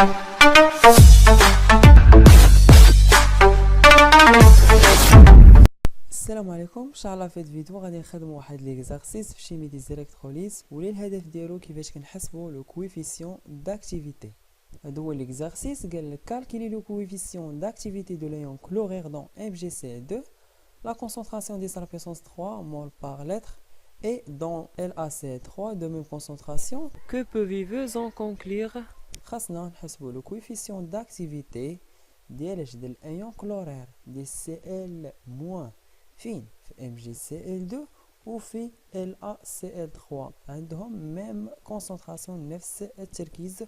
السلام عليكم. ان شاء الله في هذا الفيديو غادي نخدموا واحد ليكزارسيس في شيمي دي زيليكتروليز، واللي الهدف ديالو كيفاش كنحسبوا لو كويفيسيون داكتيفيتي. هذا هو ليكزارسيس قال لك كالكولي لو كويفيسيون داكتيفيتي دو ل'ion chlorure dans MgCl2 la concentration des à la puissance 3 mol par litre et dans LaCl3 de même concentration. Que peuvent-vous en conclure? خاصنا نحسبوا لو كويفيسيون داكتيفيتي ديال الايون كلورير ديال Cl- فين في MgCl2 وفي LaCl3 عندهم même concentration نفس التركيز.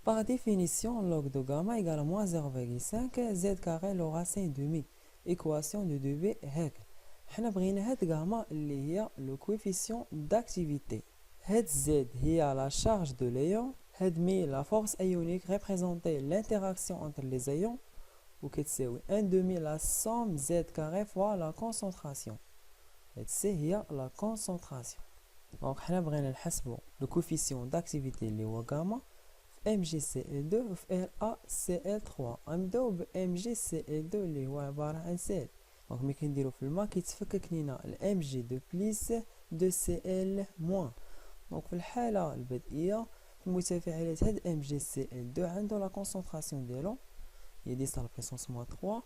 Par définition, log de gamma égale à moins 0,5 z carré le racine demi. Équation de 2b هيك. حنا بغينا هاد gamma اللي هي le coefficient d'activité. هاد z هي la charge de l'ion. هاد مي la force ionique représenter l'interaction entre les ions. وكتساوي 1 demi la somme z carré fois la concentration. هاد c هي la concentration. Donc حنا بغينا نحسبو le coefficient d'activité اللي هو gamma MgCl2 في LaCl3. غنبداو ب MgCl2 اللي هو عبارة عن سيل. دونك ملي كنديرو في الماء كيتفكك لينا ال Mg دو بليس دو Cl موان. دونك في الحالة البدئية في المتفاعلات هاد MgCl2 عندو لا كونسونطراسيون ديالو هي 10 على بويسونس موان 3.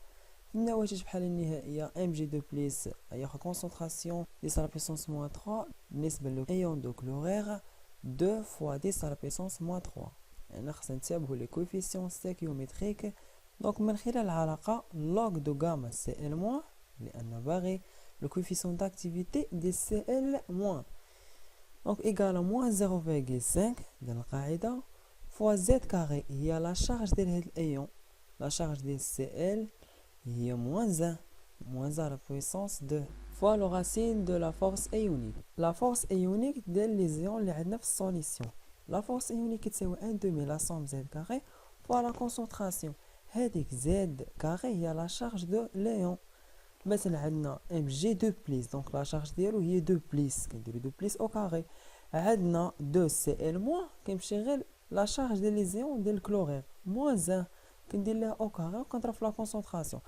في النواتج بحال النهائية Mg دو بليس ياخد كونسونطراسيون 10 على بويسونس موان 3 بالنسبة للإيون دو كلورير 2 فوا 10 على بويسونس موان 3. يعني خصنا نتابعو لي كويفيسيون ستاكيومتريك. دونك من خلال العلاقة log دو غاما Cl موان لأن باغي لو كويفيسيون داكتيفيتي دي Cl موان دونك إيكال موان 0,5 ديال القاعدة فوا زد كاري هي لا شارج ديال هاد الأيون. لا شارج ديال Cl هي موان 1 على بويسونس 2 فوا لو راسين دو لا فورس ايونيك. لا فورس ايونيك ديال لي زيون اللي عندنا في السوليسيون. La force ionique تساوي 1 demi la somme z carré fois la concentration. هذيك z carré هي la charge de l'ion. مثلا عندنا Mg2 بليس دونك لا شارج ديالو هي 2 بليس كنديرو 2 بليس او كاري. عندنا 2 Cl موان كيمشي غير لا شارج ديال لي زيون ديال الكلورير موان 1 كندير ليها او كاري وكنضرب في لا كونسونطراسيون.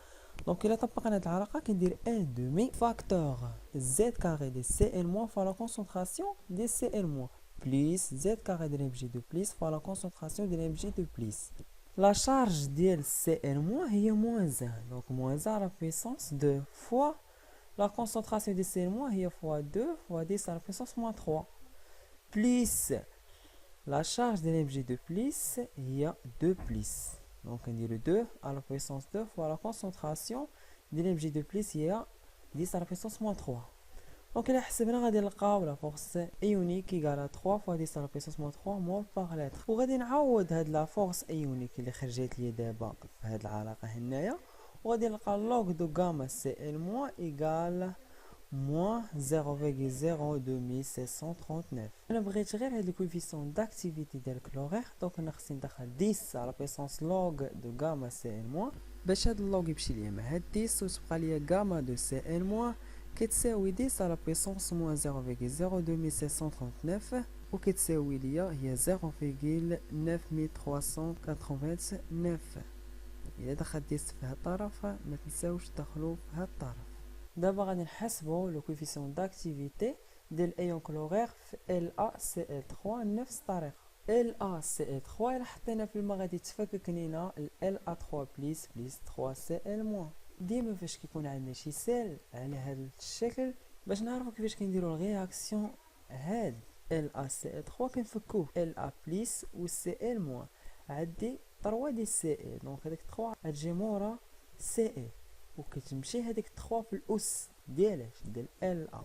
دونك الا طبقنا هاد العلاقه كندير 1 demi فاكتور z carré ديال Cl موان فوا لا كونسونطراسيون ديال Cl موان plus z carré de Mg2 plus fois la concentration de Mg2 plus. La charge de Cl moins est moins 1, donc moins 1 à la puissance 2 fois la concentration de Cl moins est fois 2 fois 10 à la puissance moins 3 plus la charge de Mg2 plus est 2 plus. Donc on dit le 2 à la puissance 2 fois la concentration de Mg2 plus est 10 à la puissance moins 3. دونك الا حسبنا غادي نلقاو لا فورس ايونيك ايكال 3 فوا 10 على بويسونس موان 3 مول باغ لتر. وغادي نعوض هاد لا فورس ايونيك اللي خرجت لي دابا في هاد العلاقه هنايا وغادي نلقى لوغ دو غاما Cl موان ايكال موان 0,02639. انا بغيت غير هاد الكويفيسيون داكتيفيتي ديال الكلورير دونك انا خصني ندخل 10 على بويسونس لوغ دو غاما Cl موان باش هاد اللوغ يمشي ليا مع هاد 10 وتبقى ليا غاما دو Cl موان كتساوي 10 على بويسونس موان 0,02639 وكتساوي ليا هي 0,9389. إلا دخلت 10 في هاد الطرف ما تنساوش تدخلو في هاد الطرف. دابا غادي نحسبو لو كويفيسيون داكتيفيتي ديال الايون كلورير في LaCl3 نفس الطريقة. LaCl3 إلا حطينا في الماء غادي تفكك لينا La3 بليس 3Cl موان. ديما فاش كيكون عندنا شي سيل على هذا الشكل باش نعرفوا كيفاش كنديروا الرياكسيون هاد LaCl3 كنفكوه La بليس و Cl موان عندي 3 ديال Cl دونك هذيك 3 غتجي مورا Cl وكتمشي هذيك 3 في الاس ديالاش ديال La.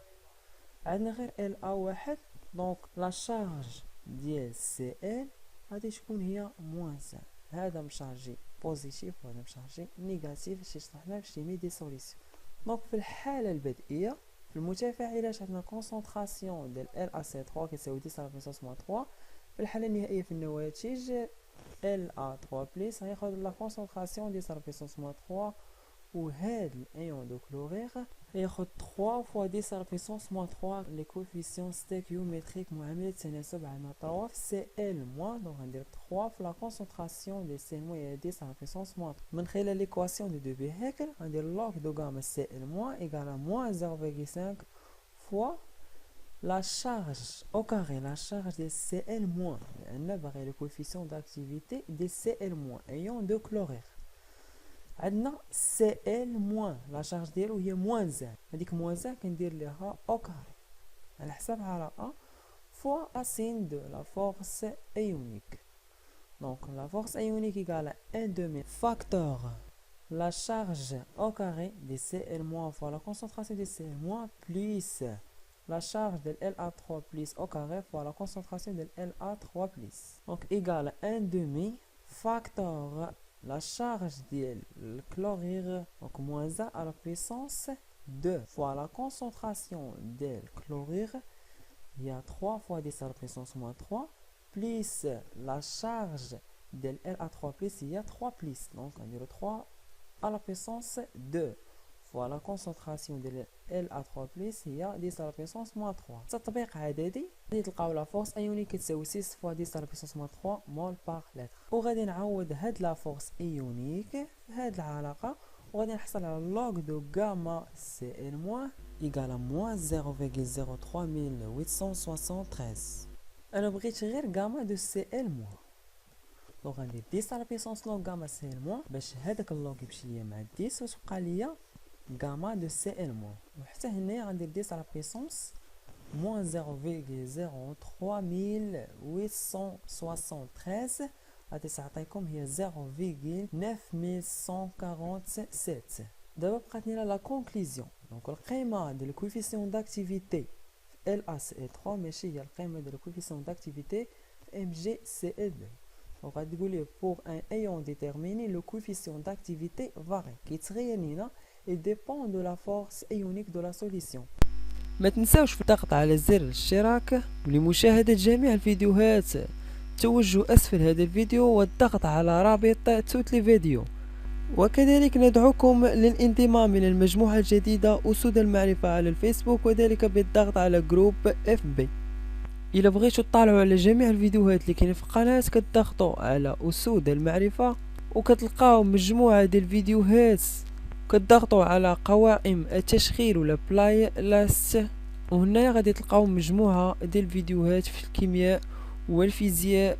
عندنا غير La واحد دونك لا شارج ديال Cl غادي تكون هي موان 1. هذا مشارجي بوزيتيف وهذا مشارجي نيجاتيف اللي شرحناه في شيمي دي سوليسيون. دونك في الحاله البدئيه في المتفاعلات عندنا كونسونطراسيون ديال LaCl3 كتساوي 10 على بويسونس موان 3. في الحاله النهائيه في النواتج La3 بليس غياخد لا كونسونطراسيون 10 على بويسونس موان 3 وهاد الايون دو كلورير ياخد 3 fois 10 à la puissance moins 3 les coefficients stéchiométriques معاملة تناسب عندنا 3 في Cl moins donc غندير 3 في la concentration de Cl moins et 10 à la puissance moins 3 من خلال l'équation de Debye هكا غندير log de gamma Cl moins égale à moins 0,5 fois la charge au carré, la charge de Cl-, لأن باغي le coefficient d'activité de Cl-, ion de chlorure. عندنا Cl-, la charge ديالو هي moins 1. هذيك moins 1 كندير ليها au carré على حساب على A fois la signe de la force ionique. Donc la force ionique égale à 1 demi facteur la charge au carré de Cl- fois la concentration de Cl- plus la charge de La3 plus au carré fois la concentration de La3 plus. Donc égale 1 demi facteur la charge de chlorure, donc moins 1 à la puissance 2 fois la concentration de chlorure, il y a 3 fois 10 à la puissance moins 3 plus la charge de La3 plus, il y a 3 plus, donc on dit le 3 à la puissance 2 fois la concentration de La3 plus هي 10 à la puissance moins 3. تطبيق عددي غادي تلقاو لا فورس ايونيك كتساوي 6 fois 10 à la puissance moins 3 مول بار لتر. وغادي نعوض هاد لا فورس ايونيك في هاد العلاقه وغادي نحصل على log de gamma Cl- égale à moins 0,03873. انا بغيت غير gamma de Cl-. دونك غندير 10 على puissance log gamma Cl- باش هذاك اللوغ يمشي ليا مع 10 وتبقى ليا gamma de Cl-. وحتى هنا غندير 10 على puissance moins 0,03873 غادي تعطيكم هي 0,9147. دابا بقات لينا لا كونكلوزيون. دونك القيمه ديال الكوفيسيون داكتيفيتي في LaCl3 ماشي هي القيمه ديال الكوفيسيون داكتيفيتي في MgCl2. Donc, on va dire pour un ion déterminé, le coefficient d'activité varie. كيتغير لينا et dépend de la force ionique de la solution. ما تنساوش في الضغط على زر الاشتراك ولمشاهدة جميع الفيديوهات توجه أسفل هذا الفيديو والضغط على رابط توت لي فيديو. وكذلك ندعوكم للانضمام إلى المجموعة الجديدة أسود المعرفة على الفيسبوك وذلك بالضغط على جروب FB. إلا بغيتو تطالعوا على جميع الفيديوهات اللي كاينين في القناة كتضغطوا على أسود المعرفة وكتلقاو مجموعة ديال الفيديوهات كتضغطوا على قوائم التشغيل ولا بلاي لاست وهنا غادي تلقاو مجموعة ديال الفيديوهات في الكيمياء والفيزياء